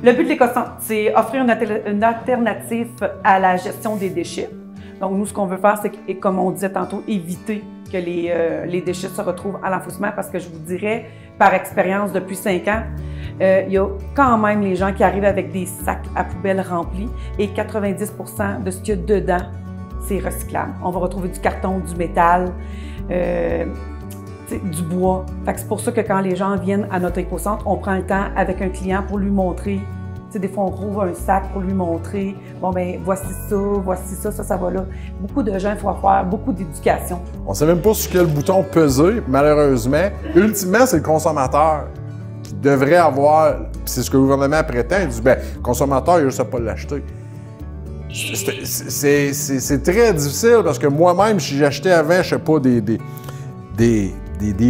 Le but de l'éco-centre, c'est offrir une alternative à la gestion des déchets. Donc, nous, ce qu'on veut faire, c'est, comme on disait tantôt, éviter que les déchets se retrouvent à l'enfouissement parce que je vous dirais, par expérience, depuis 5 ans, il y a quand même les gens qui arrivent avec des sacs à poubelle remplis et 90 % de ce qu'il y a dedans, c'est recyclable. On va retrouver du carton, du métal, du bois. C'est pour ça que quand les gens viennent à notre éco-centre, on prend le temps avec un client pour lui montrer. Des fois, on rouvre un sac pour lui montrer, bon, ben voici ça, ça va là. Beaucoup de gens, il faut faire beaucoup d'éducation. On ne sait même pas sur quel bouton peser, malheureusement. Ultimement, c'est le consommateur qui devrait avoir, c'est ce que le gouvernement prétend, il dit, bien, le consommateur, il ne juste pas l'acheter. C'est très difficile parce que moi-même, si j'achetais avant, je sais pas, des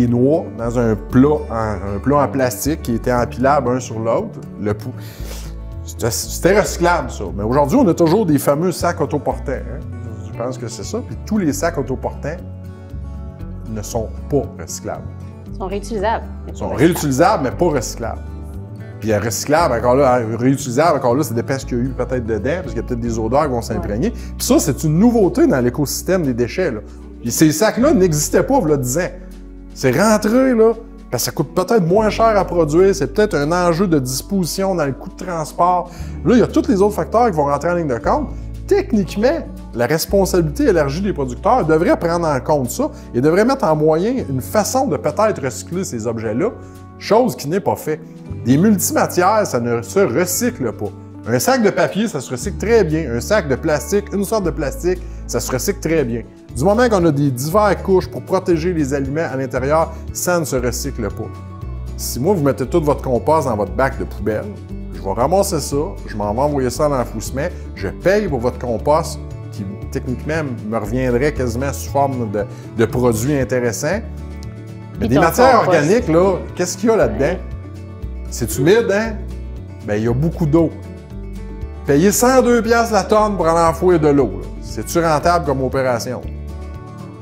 noix dans un plat en plastique qui était empilable un sur l'autre, c'était recyclable, ça. Mais aujourd'hui, on a toujours des fameux sacs autoportants. Hein? Je pense que c'est ça. Puis tous les sacs autoportants ne sont pas recyclables. Ils sont réutilisables. Ils sont réutilisables, mais pas recyclables. Puis recyclable, encore là, réutilisable, encore là, ça dépend ce qu'il y a eu peut-être dedans, parce qu'il y a peut-être des odeurs qui vont s'imprégner. Puis ça, c'est une nouveauté dans l'écosystème des déchets. Là. Puis ces sacs-là n'existaient pas, il y a 10 ans. C'est rentré, là. Parce que ça coûte peut-être moins cher à produire, c'est peut-être un enjeu de disposition dans le coût de transport. Là, il y a tous les autres facteurs qui vont rentrer en ligne de compte. Techniquement, la responsabilité élargie des producteurs devrait prendre en compte ça et devrait mettre en moyen une façon de peut-être recycler ces objets-là, chose qui n'est pas faite. Des multimatières, ça ne se recycle pas. Un sac de papier, ça se recycle très bien. Un sac de plastique, une sorte de plastique, ça se recycle très bien. Du moment qu'on a des diverses couches pour protéger les aliments à l'intérieur, ça ne se recycle pas. Si moi, vous mettez tout votre compost dans votre bac de poubelle, je vais ramasser ça, je m'en vais envoyer ça à l'enfouissement, je paye pour votre compost qui, techniquement, me reviendrait quasiment sous forme de produits intéressants. Mais des matières organiques, là, qu'est-ce qu'il y a là-dedans? C'est humide, hein? Bien, il y a beaucoup d'eau. Payer 102$ la tonne pour en enfouir de l'eau, c'est-tu rentable comme opération?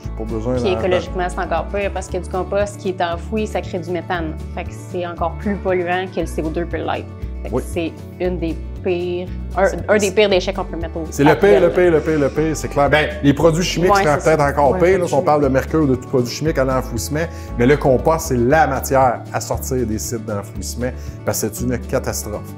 J'ai pas besoin Puis écologiquement, c'est encore pire parce que du compost qui est enfoui, ça crée du méthane. Fait que c'est encore plus polluant que le CO2 peut l'être. Oui. C'est une des pires, un des pires déchets qu'on peut mettre au C'est le pire, c'est clair. Bien, les produits chimiques seraient peut-être encore pires, si on parle de mercure ou de tout produit chimique à l'enfouissement, mais le compost, c'est la matière à sortir des sites d'enfouissement parce que c'est une catastrophe.